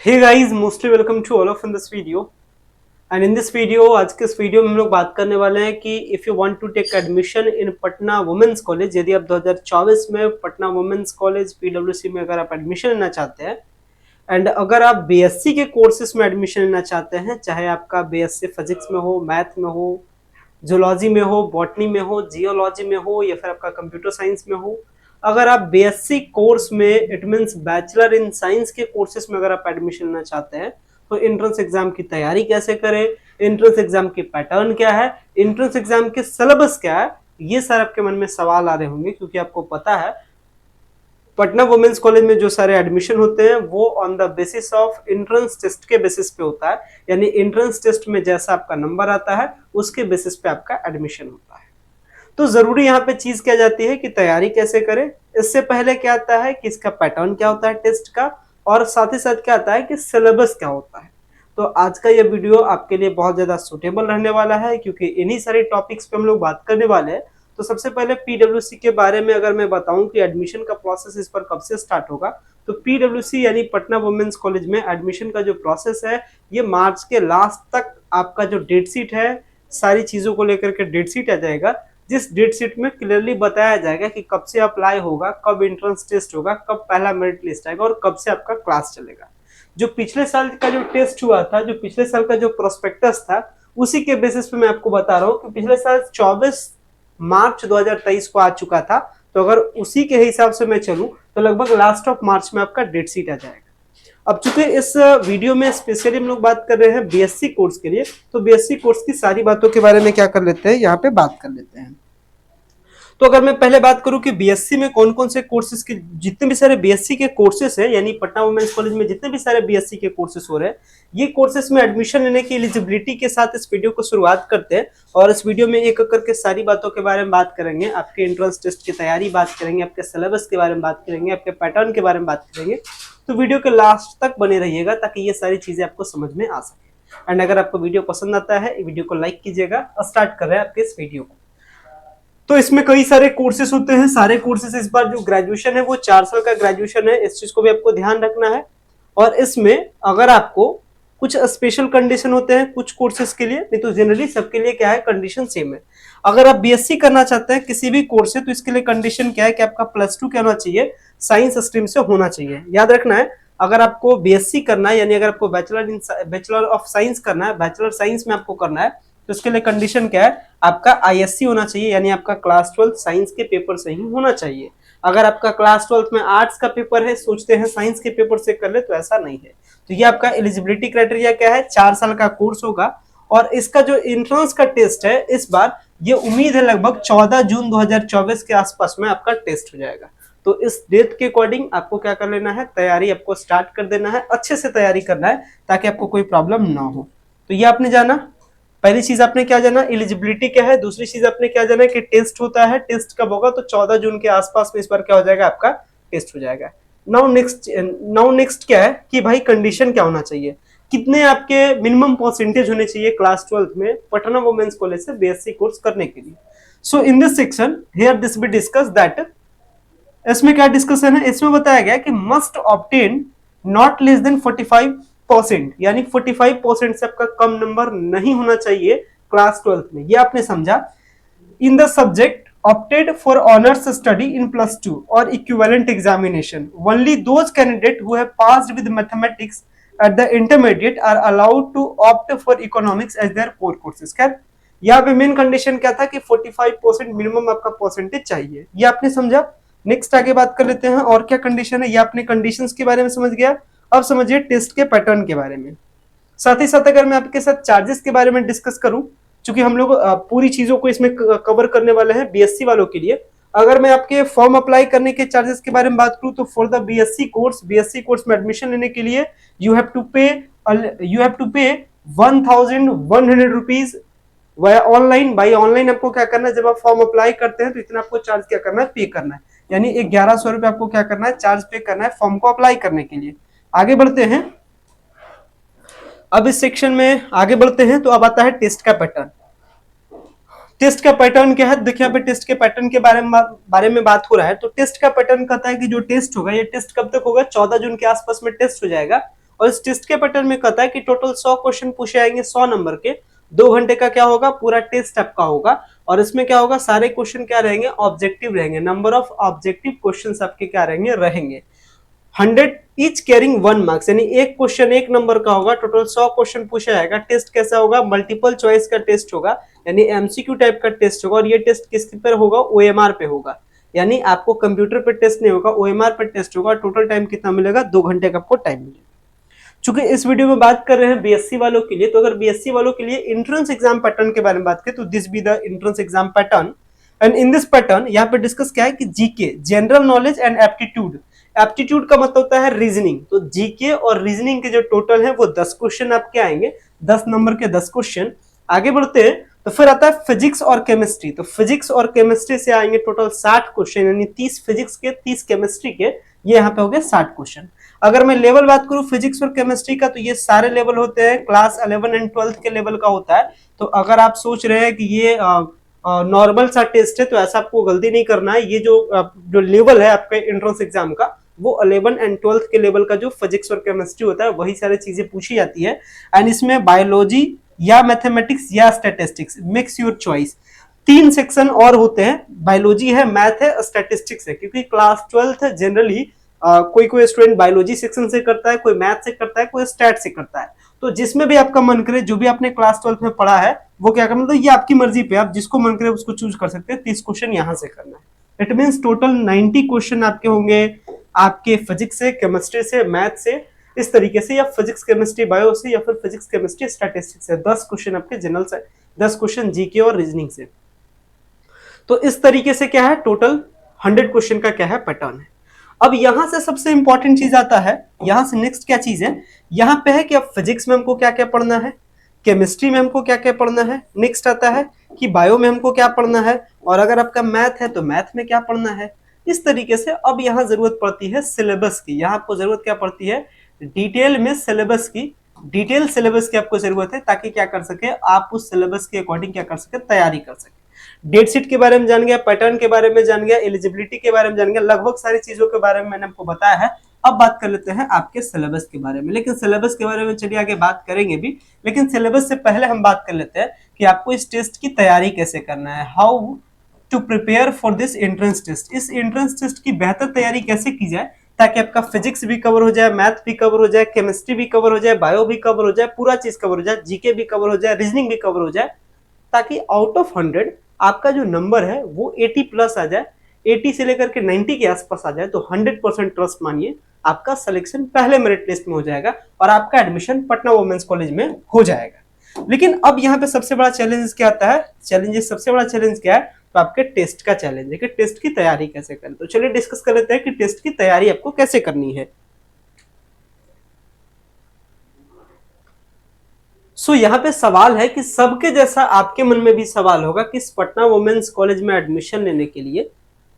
Hey guys, mostly welcome to all of in this video. And in this video, आज के इस video में हम लोग बात करने वाले हैं कि if you want to take admission in Patna women's college, यदि आप 2024 में पटना वुमेन्स कॉलेज पीडब्ल्यूसी में अगर आप एडमिशन लेना चाहते हैं एंड अगर आप बीएससी के कोर्सेज में एडमिशन लेना चाहते हैं, चाहे आपका बीएससी फिजिक्स में हो, मैथ में हो, जूलॉजी में हो, बॉटनी में हो, जियोलॉजी में हो या फिर आपका कंप्यूटर साइंस में हो, अगर आप बीएससी कोर्स में it means bachelor in science के कोर्सेज में अगर आप एडमिशन लेना चाहते हैं तो एंट्रेंस एग्जाम की तैयारी कैसे करें, एंट्रेंस एग्जाम की पैटर्न क्या है, एंट्रेंस एग्जाम के सिलेबस क्या है, ये सारे आपके मन में सवाल आ रहे होंगे क्योंकि आपको पता है पटना वुमेन्स कॉलेज में जो सारे एडमिशन होते हैं वो on the basis of entrance test के बेसिस पे होता है। यानी एंट्रेंस टेस्ट में जैसा आपका नंबर आता है उसके बेसिस पे आपका एडमिशन होता है। तो जरूरी यहाँ पे चीज क्या जाती है कि तैयारी कैसे करें। इससे पहले क्या आता है कि इसका पैटर्न क्या होता है टेस्ट का, और साथ ही साथ क्या आता है कि सिलेबस क्या होता है। तो आज का ये वीडियो आपके लिए बहुत ज्यादा सुटेबल रहने वाला है क्योंकि इन्हीं सारे टॉपिक्स पे हम लोग बात करने वाले हैं। तो सबसे पहले पीडब्ल्यूसी के बारे में अगर मैं बताऊं कि एडमिशन का प्रोसेस इस पर कब से स्टार्ट होगा, तो पीडब्ल्यूसी यानी पटना वुमेन्स कॉलेज में एडमिशन का जो प्रोसेस है ये मार्च के लास्ट तक आपका जो डेट शीट है, सारी चीजों को लेकर के डेट शीट आ जाएगा, जिस डेट शीट में क्लियरली बताया जाएगा कि कब से अप्लाई होगा, कब एंट्रेंस टेस्ट होगा, कब पहला मेरिट लिस्ट आएगा और कब से आपका क्लास चलेगा। जो पिछले साल का जो टेस्ट हुआ था, जो पिछले साल का जो प्रोस्पेक्टस था, उसी के बेसिस पे मैं आपको बता रहा हूँ कि पिछले साल 24 मार्च 2023 को आ चुका था। तो अगर उसी के हिसाब से मैं चलूं तो लगभग लास्ट ऑफ मार्च में आपका डेट शीट आ जाएगा। अब चूंकि इस वीडियो में स्पेशली हम लोग बात कर रहे हैं बीएससी कोर्स के लिए, तो बीएससी कोर्स की सारी बातों के बारे में क्या कर लेते हैं, यहाँ पे बात कर लेते हैं। तो अगर मैं पहले बात करूं कि बीएससी में कौन कौन से कोर्सेज के, जितने भी सारे बीएससी के कोर्सेज हैं, यानी पटना वुमेन्स कॉलेज में जितने भी सारे बीएससी के कोर्सेज हो रहे हैं, ये कोर्सेज में एडमिशन लेने की एलिजिबिलिटी के साथ इस वीडियो को शुरुआत करते हैं। और इस वीडियो में एक एक करके सारी बातों के बारे में बात करेंगे, आपके एंट्रेंस टेस्ट की तैयारी बात करेंगे, आपके सिलेबस के बारे में बात करेंगे, आपके पैटर्न के बारे में बात करेंगे। तो वीडियो के लास्ट तक बने रहिएगा ताकि ये सारी चीजें आपको समझ में आ सके। एंड अगर आपको वीडियो पसंद आता है, वीडियो को लाइक कीजिएगा। स्टार्ट कर रहे हैं आपके इस वीडियो को। तो इसमें कई सारे कोर्सेज होते हैं, सारे कोर्सेज इस बार जो ग्रेजुएशन है वो 4 साल का ग्रेजुएशन है, इस चीज को भी आपको ध्यान रखना है। और इसमें अगर आपको कुछ स्पेशल कंडीशन होते हैं कुछ कोर्सेज के लिए, नहीं तो जनरली सबके लिए क्या है कंडीशन सेम है। अगर आप बीएससी करना चाहते हैं किसी भी कोर्स से तो इसके लिए कंडीशन क्या है कि आपका +2 क्या होना चाहिए, साइंस स्ट्रीम से होना चाहिए। याद रखना है, अगर आपको बीएससी करना है यानी अगर आपको बैचलर ऑफ साइंस करना है, बैचलर साइंस में आपको करना है, तो इसके लिए कंडीशन क्या है, आपका आईएससी होना चाहिए, यानी आपका क्लास 12 साइंस के पेपर से ही होना चाहिए। अगर आपका क्लास 12 में आर्ट्स का पेपर है, सोचते हैं साइंस के पेपर से कर ले, तो ऐसा नहीं है। तो ये आपका एलिजिबिलिटी क्राइटेरिया क्या है, 4 साल का कोर्स होगा। और इसका जो एंट्रेंस का टेस्ट है इस बार, ये उम्मीद है लगभग 14 जून 2024 के आसपास में आपका टेस्ट हो जाएगा। तो इस डेट के अकॉर्डिंग आपको क्या कर लेना है, तैयारी आपको स्टार्ट कर देना है, अच्छे से तैयारी करना है ताकि आपको कोई प्रॉब्लम ना हो। तो ये आपने जाना, पहली चीज आपने क्या जाना, एलिजिबिलिटी क्या है। दूसरी चीज आपने क्या जाना कि टेस्ट होता है, टेस्ट कब होगा, तो 14 जून के आसपास में इस बार क्या हो जाएगा, आपका टेस्ट हो जाएगा। नाउ नेक्स्ट क्या है कि भाई कंडीशन क्या होना चाहिए, कितने आपके मिनिमम परसेंटेज होने चाहिए क्लास 12 में पटना वुमेन्स कॉलेज से बीएससी कोर्स करने के लिए। So in this section here this be discuss that, इसमें क्या डिस्कशन है, इसमें बताया गया कि must obtain not less than 45%, यानी 45% से आपका कम नंबर नहीं होना चाहिए क्लास 12 में। ये आपने समझा। In the subject opted for honors study in +2 or equivalent examination, only those candidate who have passed with mathematics at the intermediate are allowed to opt for economics as their core courses। खैर यहाँ पे main condition क्या था कि 45% minimum आपका percentage चाहिए, ये आपने समझा। नेक्स्ट आगे बात कर लेते हैं और क्या कंडीशन है, ये आपने कंडीशंस के बारे में समझ गया। अब समझिए टेस्ट के पैटर्न के बारे में। साथ ही साथ अगर मैं आपके साथ चार्जेस के बारे में डिस्कस करूं, क्योंकि हम लोग पूरी चीजों को इसमें कवर करने वाले हैं बीएससी वालों के लिए। अगर मैं आपके फॉर्म अप्लाई करने के चार्जेस के बारे में बात करूं तो फॉर द बीएससी कोर्स में एडमिशन लेने के लिए यू हैव टू पे 1100 rupees via online. By online आपको क्या करना है, जब आप फॉर्म अप्लाई करते हैं तो इतना आपको चार्ज क्या करना है, पे करना है, यानी 1100 रुपये आपको क्या करना है, चार्ज पे करना है फॉर्म को अप्लाई करने के लिए। आगे बढ़ते हैं, अब इस सेक्शन में आगे बढ़ते हैं तो अब आता है टेस्ट का पैटर्न। टेस्ट का पैटर्न क्या है, देखिए यहाँ पे टेस्ट के पैटर्न के बारे में बात हो रहा है। तो टेस्ट का पैटर्न कहता है कि जो टेस्ट होगा, ये टेस्ट कब तक होगा, 14 जून के आसपास में टेस्ट हो जाएगा। और इस टेस्ट के पैटर्न में कहता है कि टोटल 100 क्वेश्चन पूछे जाएंगे 100 नंबर के, 2 घंटे का क्या होगा पूरा टेस्ट आपका होगा। और इसमें क्या होगा सारे क्वेश्चन क्या रहेंगे ऑब्जेक्टिव रहेंगे, नंबर ऑफ ऑब्जेक्टिव क्वेश्चंस आपके क्या रहेंगे 100 ईच कैरिंग 1 मार्क्स, यानी एक क्वेश्चन 1 नंबर का होगा। टोटल 100 क्वेश्चन पूछा जाएगा। टेस्ट कैसा होगा मल्टीपल चॉइस का टेस्ट होगा, यानी एमसीक्यू टाइप का टेस्ट होगा। और ये टेस्ट किस पर होगा ओएमआर पे होगा, यानी आपको कंप्यूटर पे टेस्ट नहीं होगा ओएमआर पे टेस्ट होगा। टोटल टाइम कितना मिलेगा 2 घंटे का आपको टाइम मिलेगा। चूंकि इस वीडियो में बात कर रहे हैं बीएससी वालों के लिए, तो अगर बीएससी वालों के लिए एंट्रेंस एग्जाम पैटर्न के बारे में बात करें तो this be the entrance exam pattern. And in this pattern यहाँ पे डिस्कस क्या है कि GK general knowledge and aptitude. Aptitude का मतलब होता है रीजनिंग, तो जीके और रीजनिंग के जो टोटल है वो 10 क्वेश्चन आपके आएंगे, 10 नंबर के 10 क्वेश्चन। आगे बढ़ते हैं तो फिर आता है फिजिक्स और केमिस्ट्री, तो फिजिक्स और केमिस्ट्री से आएंगे टोटल 60 क्वेश्चन, यानी 30 फिजिक्स के 30 केमिस्ट्री के, ये यहाँ पे हो गए 60 क्वेश्चन। अगर मैं लेवल बात करूं फिजिक्स और केमिस्ट्री का तो ये सारे लेवल होते हैं क्लास 11 एंड 12 के लेवल का होता है। तो अगर आप सोच रहे हैं कि ये नॉर्मल सा टेस्ट है तो ऐसा आपको गलती नहीं करना है। ये जो लेवल है आपके एंट्रेंस एग्जाम का वो 11 एंड 12 के लेवल का जो फिजिक्स और केमिस्ट्री होता है वही सारी चीजें पूछी जाती है। एंड इसमें बायोलॉजी या मैथमेटिक्स या statistics mix your choice. 3 section और होते हैं, बायोलॉजी है, मैथ है, स्टैटिस्टिक्स है। क्योंकि क्लास 12 है जनरली कोई स्टूडेंट बायोलॉजी सेक्शन से करता है, कोई मैथ से करता है, कोई स्टैट से करता है। तो जिसमें भी आपका मन करे, जो भी आपने क्लास 12 में पढ़ा है वो क्या करना, तो ये आपकी मर्जी पे, आप जिसको मन करे उसको चूज कर सकते हैं। 30 क्वेश्चन यहाँ से करना है। इट मीन्स टोटल 90 क्वेश्चन आपके होंगे आपके फिजिक्स से, केमिस्ट्री से, मैथ से, इस तरीके से, या फिजिक्स केमिस्ट्री बायो से, या फिर फिजिक्स केमिस्ट्री स्टैटिस्टिक्स से। 10 क्वेश्चन आपके जनरल से, 10 क्वेश्चन जीके और रीजनिंग से। तो इस तरीके से क्या है टोटल 100 क्वेश्चन का क्या है पैटर्न है। अब यहां से सबसे इंपॉर्टेंट चीज आता है, यहां से नेक्स्ट क्या चीज है, यहां पे है कि अब फिजिक्स में हमको क्या क्या पढ़ना है, केमिस्ट्री में हमको क्या क्या पढ़ना है, नेक्स्ट आता है कि बायो में हमको क्या पढ़ना है, और अगर आपका मैथ है तो मैथ में क्या पढ़ना है। इस तरीके से अब यहाँ जरूरत पड़ती है सिलेबस की। यहाँ आपको जरूरत क्या पड़ती है डिटेल में सिलेबस की, डिटेल सिलेबस की आपको जरूरत है, ताकि क्या कर सके आप उस सिलेबस के अकॉर्डिंग क्या कर सके तैयारी कर सके। डेट शीट के बारे में जान गया, पैटर्न के बारे में जान गया, एलिजिबिलिटी के बारे में जान गया, लगभग सारी चीजों के बारे में मैंने आपको बताया है। अब बात कर लेते हैं आपके सिलेबस के बारे में। लेकिन सिलेबस के बारे में चलिए आगे बात करेंगे भी, लेकिन सिलेबस से पहले हम बात कर लेते हैं कि आपको इस टेस्ट की तैयारी कैसे करना है, how to prepare for this entrance test. इस एंट्रेंस टेस्ट की बेहतर तैयारी कैसे की जाए ताकि आपका फिजिक्स भी कवर हो जाए, मैथ भी कवर हो जाए, केमिस्ट्री भी कवर हो जाए, बायो भी कवर हो जाए, पूरा चीज कवर हो जाए, जीके भी कवर हो जाए, रीजनिंग भी कवर हो जाए, ताकि आउट ऑफ 100 आपका जो नंबर है वो 80 प्लस आ जाए, 80 से लेकर के 90 के आसपास आ जाए। तो 100% ट्रस्ट मानिए आपका सिलेक्शन पहले मेरिट लिस्ट में हो जाएगा और आपका एडमिशन पटना वुमेन्स कॉलेज में हो जाएगा। लेकिन अब यहाँ पे सबसे बड़ा चैलेंज क्या आता है, सबसे बड़ा चैलेंज क्या है, तो आपके टेस्ट का चैलेंज है कि टेस्ट की तैयारी कैसे करें। तो चलिए डिस्कस कर लेते हैं कि टेस्ट की तैयारी आपको कैसे करनी है। सो यहाँ पे सवाल है कि सबके जैसा आपके मन में भी सवाल होगा कि इस पटना वुमेन्स कॉलेज में एडमिशन लेने के लिए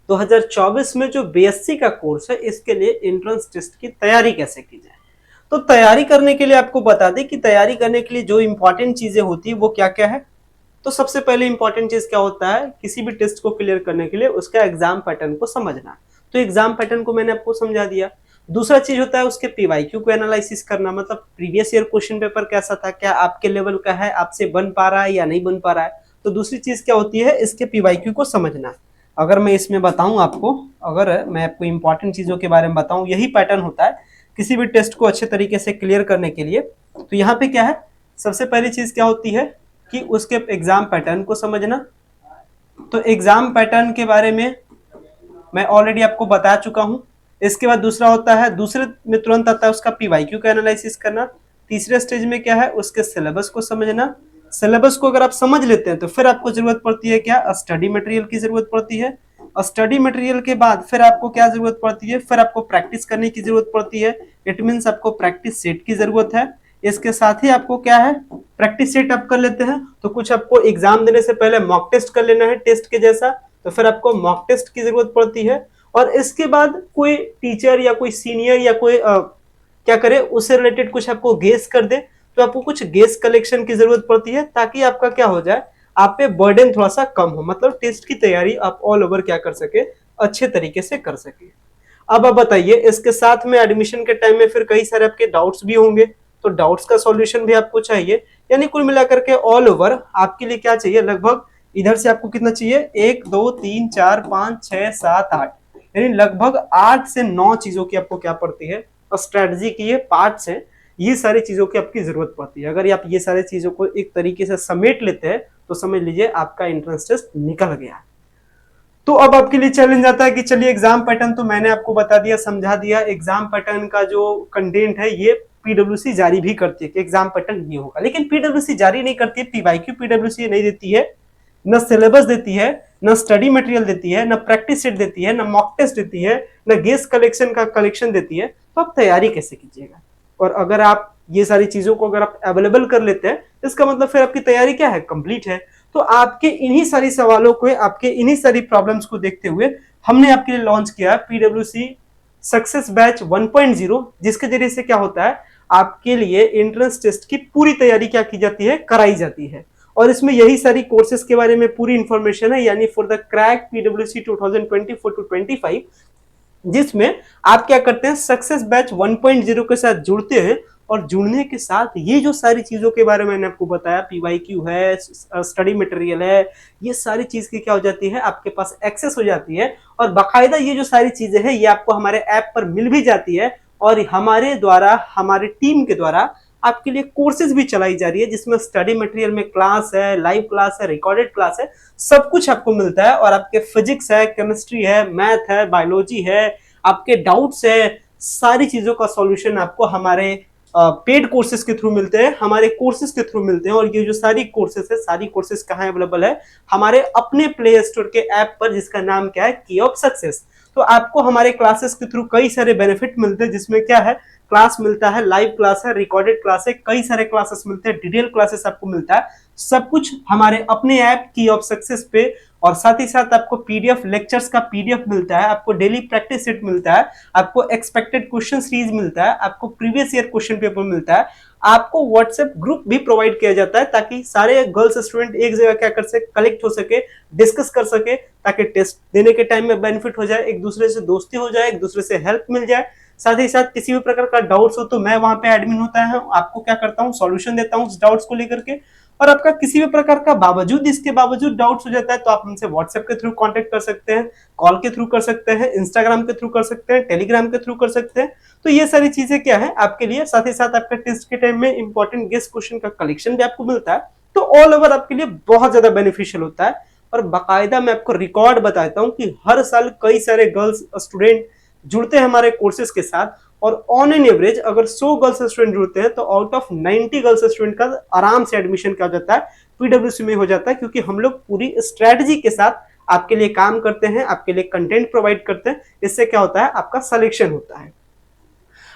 2024 में जो बीएससी का कोर्स है इसके लिए एंट्रेंस टेस्ट की तैयारी कैसे की जाए। तो तैयारी करने के लिए आपको बता दें कि तैयारी करने के लिए जो इंपॉर्टेंट चीजें होती है वो क्या क्या है। तो सबसे पहले इंपॉर्टेंट चीज क्या होता है, किसी भी टेस्ट को क्लियर करने के लिए उसका एग्जाम पैटर्न को समझना। तो एग्जाम पैटर्न को मैंने आपको समझा दिया। दूसरा चीज होता है उसके पीवाईक्यू को एनालिसिस करना, मतलब प्रीवियस ईयर क्वेश्चन पेपर कैसा था, क्या आपके लेवल का है, आपसे बन पा रहा है या नहीं बन पा रहा है। तो दूसरी चीज क्या होती है, इसके पीवाईक्यू को समझना। अगर मैं इसमें बताऊं आपको, अगर मैं आपको इंपॉर्टेंट चीजों के बारे में बताऊं, यही पैटर्न होता है किसी भी टेस्ट को अच्छे तरीके से क्लियर करने के लिए। तो यहाँ पे क्या है, सबसे पहली चीज क्या होती है कि उसके एग्जाम पैटर्न को समझना। तो एग्जाम पैटर्न के बारे में मैं ऑलरेडी आपको बता चुका हूं। इसके बाद दूसरा होता है, दूसरे में तुरंत आता है उसका पीवाईक्यू का एनालिसिस करना। तीसरे स्टेज में क्या है, उसके सिलेबस को समझना। सिलेबस को अगर आप समझ लेते हैं तो फिर आपको जरूरत पड़ती है क्या, स्टडी मटेरियल की जरूरत पड़ती है। और स्टडी मटेरियल के बाद फिर आपको क्या जरूरत पड़ती है, फिर आपको प्रैक्टिस करने की जरूरत पड़ती है। इट मीन्स आपको प्रैक्टिस सेट की जरूरत है। इसके साथ ही आपको क्या है, प्रैक्टिस सेट आप कर लेते हैं तो कुछ आपको एग्जाम देने से पहले मॉक टेस्ट कर लेना है टेस्ट के जैसा, तो फिर आपको मॉक टेस्ट की जरूरत पड़ती है। और इसके बाद कोई टीचर या कोई सीनियर या कोई क्या करे, उससे रिलेटेड कुछ आपको गेस कर दे, तो आपको कुछ गेस कलेक्शन की जरूरत पड़ती है, ताकि आपका क्या हो जाए, आप पे बर्डन थोड़ा सा कम हो, मतलब टेस्ट की तैयारी आप ऑल ओवर क्या कर सके, अच्छे तरीके से कर सके। अब आप बताइए, इसके साथ में एडमिशन के टाइम में फिर कई सारे आपके डाउट्स भी होंगे, तो डाउट्स का सॉल्यूशन भी आपको चाहिए। यानी कुल मिलाकर के ऑल ओवर आपके लिए क्या चाहिए, लगभग इधर से आपको कितना चाहिए, 1 2 3 4 5 6 7 8, यानी लगभग 8 से 9 चीजों की आपको क्या पड़ती है, और स्ट्रेटजी की ये पार्ट्स हैं, ये सारी चीजों की आपकी जरूरत पड़ती है। अगर आप ये सारी चीजों को एक तरीके से समेट लेते हैं तो समझ लीजिए आपका एंट्रेंस टेस्ट निकल गया। तो अब आपके लिए चैलेंज आता है कि चलिए एग्जाम पैटर्न तो मैंने आपको बता दिया, समझा दिया। एग्जाम पैटर्न का जो कंटेंट है ये पीडब्ल्यूसी जारी भी करती है कि एग्जाम पैटर्न ये होगा, लेकिन पीडब्ल्यूसी जारी नहीं करती है, पीवाईक्यू पीडब्ल्यूसी नहीं देती है, न सिलेबस देती है, न स्टडी मटेरियल देती है, न प्रैक्टिस सेट देती है, न मॉक टेस्ट देती है, न गेस्ट कलेक्शन का कलेक्शन देती है। तो आप तैयारी कैसे कीजिएगा? और अगर आप ये सारी चीजों को अगर आप अवेलेबल कर लेते हैं, इसका मतलब फिर आपकी तैयारी क्या है, कंप्लीट है। तो आपके इन्हीं सारी सवालों को, आपके इन्हीं सारी प्रॉब्लम्स को देखते हुए हमने आपके लिए लॉन्च किया पीडब्ल्यूसी सक्सेस बैच 1.0, जिसके जरिए से क्या होता है, आपके लिए एंट्रेंस टेस्ट की पूरी तैयारी क्या की जाती है, कराई जाती है। और इसमें यही सारी कोर्सेज के बारे में पूरी इंफॉर्मेशन है, यानी फॉर द क्रैक पीडब्ल्यूसी 2024 to 25, जिसमें आप क्या करते हैं, सक्सेस बैच 1.0 के साथ जुड़ते हैं, और जुड़ने के साथ ये जो सारी चीजों के बारे में मैंने आपको बताया, पीवाईक्यू है, स्टडी मटेरियल है, ये सारी चीज की क्या हो जाती है, आपके पास एक्सेस हो जाती है। और बाकायदा ये जो सारी चीजें हैं ये आपको हमारे ऐप पर मिल भी जाती है, और हमारे द्वारा, हमारी टीम के द्वारा आपके लिए कोर्सेज भी चलाई जा रही है, जिसमें स्टडी मटेरियल में क्लास है, लाइव क्लास है, रिकॉर्डेड क्लास है, सब कुछ आपको मिलता है। और आपके फिजिक्स है, केमिस्ट्री है, मैथ है, बायोलॉजी है, आपके डाउट्स है, सारी चीजों का सॉल्यूशन आपको हमारे पेड कोर्सेज के थ्रू मिलते हैं, हमारे कोर्सेज के थ्रू मिलते हैं। और ये जो सारी कोर्सेज है, सारी कोर्सेज कहाँ अवेलेबल है, हमारे अपने प्ले स्टोर के ऐप पर, जिसका नाम क्या है, की ऑफ सक्सेस। तो आपको हमारे क्लासेस के थ्रू कई सारे बेनिफिट मिलते हैं, जिसमें क्या है, क्लास मिलता है, लाइव क्लास है, रिकॉर्डेड क्लास है, कई सारे क्लासेस मिलते हैं, डिटेल क्लासेस आपको मिलता है, सब कुछ हमारे अपने ऐप की ऑफ सक्सेस पे। और साथ ही साथ आपको पीडीएफ लेक्चर्स का पीडीएफ मिलता है, आपको डेली प्रैक्टिस सेट मिलता है, आपको एक्सपेक्टेड क्वेश्चन सीरीज मिलता है, आपको प्रीवियस ईयर क्वेश्चन पेपर मिलता है, आपको व्हाट्सएप ग्रुप भी प्रोवाइड किया जाता है, ताकि सारे गर्ल्स स्टूडेंट एक जगह क्या कर सके, कलेक्ट हो सके, डिस्कस कर सके, ताकि टेस्ट देने के टाइम में बेनिफिट हो जाए, एक दूसरे से दोस्ती हो जाए, एक दूसरे से हेल्प मिल जाए। साथ ही साथ किसी भी प्रकार का डाउट्स हो तो मैं वहां पे एडमिन होता है, आपको क्या करता हूँ, सॉल्यूशन देता हूँ उस डाउट्स को लेकर के। और आपका किसी भी प्रकार का बावजूद, इसके बावजूद डाउट्स हो जाता है तो आप हमसे व्हाट्सएप के थ्रू कांटेक्ट कर सकते हैं, कॉल के थ्रू कर सकते हैं, इंस्टाग्राम के थ्रू कर सकते हैं, टेलीग्राम के थ्रू कर सकते हैं। तो ये सारी चीजें क्या है आपके लिए। साथ ही साथ आपका टेस्ट के टाइम में इंपॉर्टेंट गेस्ट क्वेश्चन का कलेक्शन भी आपको मिलता है। तो ऑल ओवर आपके लिए बहुत ज्यादा बेनिफिशियल होता है। और बाकायदा मैं आपको रिकॉर्ड बताता हूँ कि हर साल कई सारे गर्ल्स स्टूडेंट जुड़ते हैं हमारे कोर्सेज के साथ, और ऑन एन एवरेज अगर 100 गर्ल्स स्टूडेंट जुड़ते हैं तो आउट ऑफ 90 गर्ल्स स्टूडेंट का आराम से एडमिशन क्या हो जाता है, पीडब्ल्यूसी में हो जाता है, क्योंकि हम लोग पूरी स्ट्रेटजी के साथ आपके लिए काम करते हैं, आपके लिए कंटेंट प्रोवाइड करते हैं। इससे क्या होता है, आपका सिलेक्शन होता है।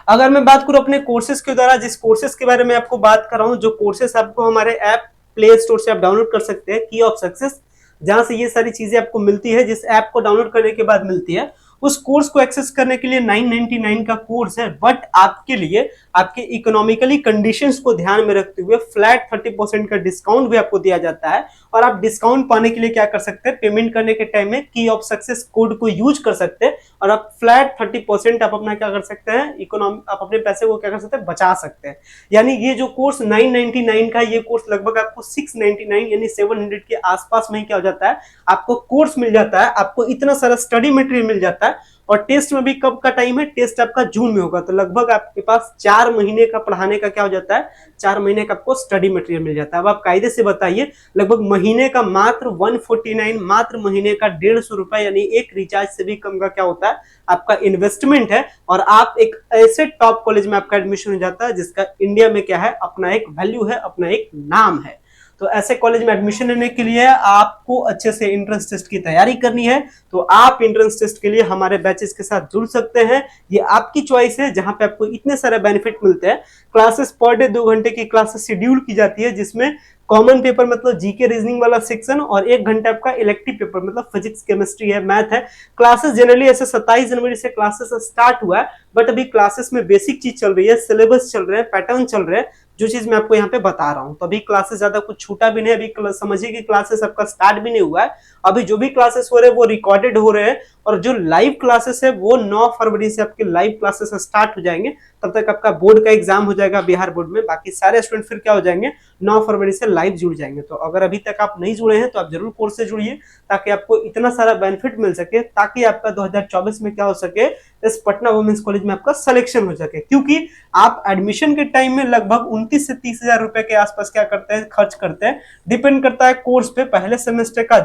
अगर मैं बात करूं अपने कोर्सेज के द्वारा, जिस कोर्सेज के बारे में आपको बात कर रहा हूं, जो कोर्सेज आपको हमारे ऐप प्ले स्टोर से आप डाउनलोड कर सकते हैं, की ऑफ सक्सेस, जहां से ये सारी चीजें आपको मिलती है, जिस ऐप को डाउनलोड करने के बाद मिलती है, उस कोर्स को एक्सेस करने के लिए 999 का कोर्स है। बट आपके लिए आपके इकोनॉमिकली कंडीशंस को ध्यान में रखते हुए फ्लैट 30% का डिस्काउंट भी आपको दिया जाता है। और आप डिस्काउंट पाने के लिए क्या कर सकते हैं, पेमेंट करने के टाइम में की ऑफ सक्सेस कोड को यूज कर सकते हैं, और आप फ्लैट 30% आप अपना क्या कर सकते हैं, आप अपने पैसे को क्या कर सकते हैं, बचा सकते हैं। यानी ये जो कोर्स 999 का, ये कोर्स लगभग आपको 699 यानी 700 के आसपास में क्या हो जाता है, आपको कोर्स मिल जाता है, आपको इतना सारा स्टडी मटेरियल मिल जाता है। और टेस्ट में भी कब का टाइम है, टेस्ट आपका जून में होगा, तो लगभग आपके पास 4 महीने का पढ़ाने का क्या हो जाता है, 4 महीने का आपको स्टडी मटेरियल मिल जाता है। अब आप कायदे से बताइए, लगभग महीने का मात्र 149, मात्र महीने का 150 रुपए, यानी एक रिचार्ज से भी कम का क्या होता है, आपका इन्वेस्टमेंट है। और आप एक ऐसे टॉप कॉलेज में आपका एडमिशन हो जाता है जिसका इंडिया में क्या है, अपना एक वैल्यू है, अपना एक नाम है। तो ऐसे कॉलेज में एडमिशन लेने के लिए आपको अच्छे से एंट्रेंस टेस्ट की तैयारी करनी है, तो आप एंट्रेंस टेस्ट के लिए हमारे बैचेस के साथ जुड़ सकते हैं। ये आपकी चॉइस है, जहां पे आपको इतने सारे बेनिफिट मिलते हैं। क्लासेस पर डे 2 घंटे की क्लासेस शेड्यूल की जाती है, जिसमें कॉमन पेपर मतलब जीके रीजनिंग वाला सेक्शन, और 1 घंटा आपका इलेक्टिव पेपर मतलब फिजिक्स केमिस्ट्री है, मैथ है। क्लासेस जनरली ऐसे 27 जनवरी से क्लासेस स्टार्ट हुआ है, बट अभी क्लासेस में बेसिक चीज चल रही है, सिलेबस चल रहे हैं, पैटर्न चल रहे हैं, जो चीज मैं आपको यहाँ पे बता रहा हूँ। तो अभी क्लासेस ज्यादा कुछ छूटा भी नहीं, अभी समझिए कि क्लासेस आपका स्टार्ट भी नहीं हुआ है। अभी जो भी क्लासेस हो रहे हैं वो रिकॉर्डेड हो रहे हैं, और जो लाइव क्लासेस है वो 9 फरवरी से आपके लाइव क्लासेस स्टार्ट हो जाएंगे। तब तक आपका बोर्ड का एग्जाम हो जाएगा बिहार बोर्ड में, बाकी सारे स्टूडेंट फिर क्या हो जाएंगे 9 फरवरी से लाइव जुड़ जाएंगे। तो अगर अभी तक आप नहीं जुड़े हैं तो आप जरूर कोर्स से जुड़िए, ताकि आपको इतना सारा बेनिफिट मिल सके, ताकि आपका 2024 में क्या हो सके, इस पटना वुमेन्स कॉलेज में आपका सिलेक्शन हो सके। क्योंकि आप एडमिशन के टाइम में लगभग 29 से 30 हजार रुपए के आसपास क्या करते हैं, खर्च करते हैं। डिपेंड करता है कोर्स पे। पहले सेमेस्टर का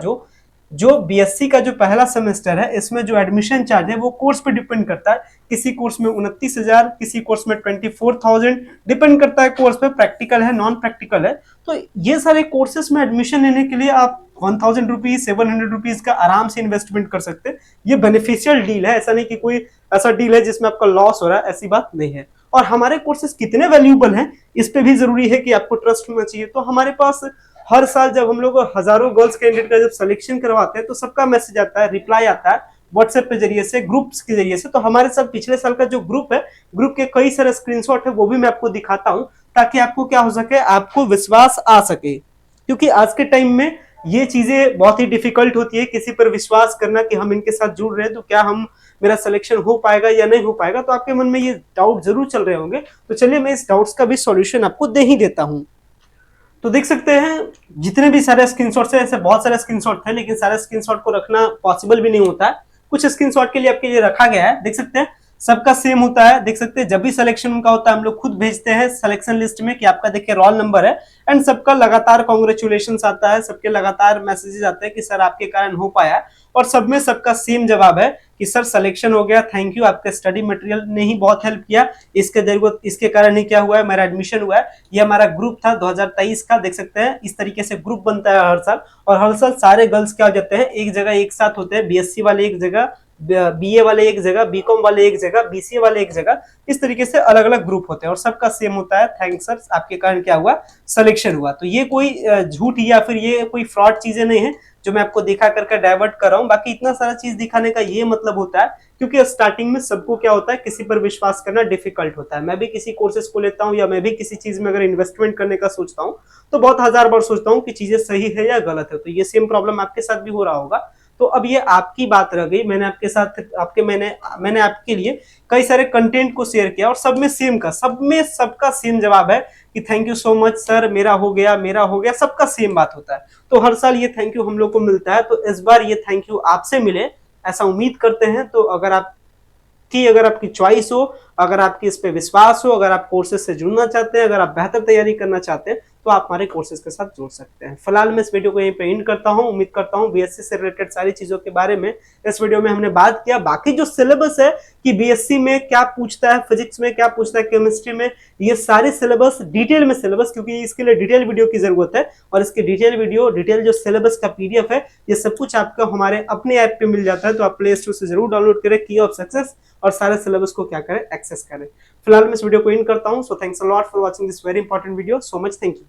जो बीएससी का जो पहला सेमेस्टर है, इसमें जो एडमिशन चार्ज है वो कोर्स पे डिपेंड करता है। किसी कोर्स में 29,000, किसी कोर्स में 24,000, डिपेंड करता है कोर्स पे, प्रैक्टिकल है नॉन प्रैक्टिकल है। तो ये सारे कोर्सेस में एडमिशन लेने के लिए आप 1000 रुपीज 700 रुपीज का आराम से इन्वेस्टमेंट कर सकते हैं। ये बेनिफिशियल डील है, ऐसा नहीं कि कोई ऐसा डील है जिसमें आपका लॉस हो रहा है, ऐसी बात नहीं है। और हमारे कोर्सेस कितने वैल्यूएबल हैं, इस पे भी जरूरी है कि आपको ट्रस्ट होना चाहिए। तो हमारे पास हर साल जब हम लोग हजारों गर्ल्स कैंडिडेट का जब सिलेक्शन करवाते हैं तो सबका मैसेज आता है, रिप्लाई आता है व्हाट्सएप के जरिए से, ग्रुप्स के जरिए से। तो हमारे साथ पिछले साल का जो ग्रुप है, ग्रुप के कई सारे स्क्रीनशॉट है, वो भी मैं आपको दिखाता हूं, ताकि आपको क्या हो सके, आपको विश्वास आ सके। क्योंकि आज के टाइम में ये चीजें बहुत ही डिफिकल्ट होती है, किसी पर विश्वास करना कि हम इनके साथ जुड़ रहे हैं तो क्या हम मेरा सिलेक्शन हो पाएगा या नहीं हो पाएगा। तो आपके मन में ये डाउट जरूर चल रहे होंगे। तो चलिए मैं इस डाउट्स का भी सॉल्यूशन आपको दे ही देता हूं। तो देख सकते हैं जितने भी सारे स्क्रीनशॉट्स हैं, ऐसे बहुत सारे स्क्रीनशॉट हैं, लेकिन सारे स्क्रीनशॉट को रखना पॉसिबल भी नहीं होता है। कुछ स्क्रीनशॉट के लिए आपके लिए रखा गया है, देख सकते हैं सबका सेम होता है। देख सकते हैं जब भी सिलेक्शन उनका होता है हम लोग खुद भेजते हैं सिलेक्शन लिस्ट में कि आपका देखिए रोल नंबर है, एंड सबका लगातार कांग्रेचुलेशंस आता है, सबके लगातार मैसेजेस आते हैं कि सर आपके कारण हो पाया, और सब में सबका सेम जवाब है कि सर सिलेक्शन हो गया, थैंक यू, आपके स्टडी मटेरियल ने ही बहुत हेल्प किया, इसके कारण ही क्या हुआ है, मेरा एडमिशन हुआ है। ये हमारा ग्रुप था 2023 का, देख सकते हैं इस तरीके से ग्रुप बनता है हर साल, और हर साल सारे गर्ल्स क्या हो जाते हैं एक जगह एक साथ होते हैं, बीएससी वाले एक जगह, बीए वाले एक जगह, बीकॉम वाले एक जगह, बीसीए वाले एक जगह, इस तरीके से अलग अलग ग्रुप होते हैं, और सबका सेम होता है, थैंक्स सर आपके कारण क्या हुआ, सिलेक्शन हुआ। तो ये कोई झूठ या फिर ये कोई फ्रॉड चीजें नहीं है जो मैं आपको दिखा करके डाइवर्ट कर रहा हूं। बाकी इतना सारा चीज दिखाने का ये मतलब होता है क्योंकि स्टार्टिंग में सबको क्या होता है, किसी पर विश्वास करना डिफिकल्ट होता है। मैं भी किसी कोर्सेज को लेता हूं या मैं भी किसी चीज में अगर इन्वेस्टमेंट करने का सोचता हूं तो बहुत हजार बार सोचता हूं कि चीजें सही है या गलत है। तो ये सेम प्रॉब्लम आपके साथ भी हो रहा होगा। तो अब ये आपकी बात रह गई, मैंने आपके साथ मैंने आपके लिए कई सारे कंटेंट को शेयर किया, और सब में सबका सेम जवाब है कि thank you so much sir, मेरा हो गया, सबका सेम बात होता है। तो हर साल ये थैंक यू हम लोग को मिलता है, तो इस बार ये थैंक यू आपसे मिले ऐसा उम्मीद करते हैं। तो अगर आपकी चॉइस हो, अगर आपकी इस पे विश्वास हो, अगर आप कोर्सेज से जुड़ना चाहते हैं, अगर आप बेहतर तैयारी करना चाहते हैं तो आप हमारे कोर्सेज के साथ जुड़ सकते हैं। फिलहाल मैं इस वीडियो को यहीं पे एंड करता हूं। उम्मीद करता हूं बीएससी से रिलेटेड सारी चीजों के बारे में इस वीडियो में हमने बात किया। बाकी जो सिलेबस है कि बीएससी में क्या पूछता है, फिजिक्स में क्या पूछता है, केमिस्ट्री में, ये सारे सिलेबस डिटेल में क्योंकि इसके लिए डिटेल वीडियो की जरूरत है, और इसके डिटेल जो सिलेबस का पीडीएफ है, ये सब कुछ आपको हमारे अपने ऐप पे मिल जाता है। तो आप प्ले स्टोर से जरूर डाउनलोड करें की ऑफ सक्सेस, और सारे सिलेबस को क्या करें, एक्सेस करें। फिलहाल मैं इस वीडियो को एंड करता हूं। So thanks a lot for watching this very important video. So much thank you.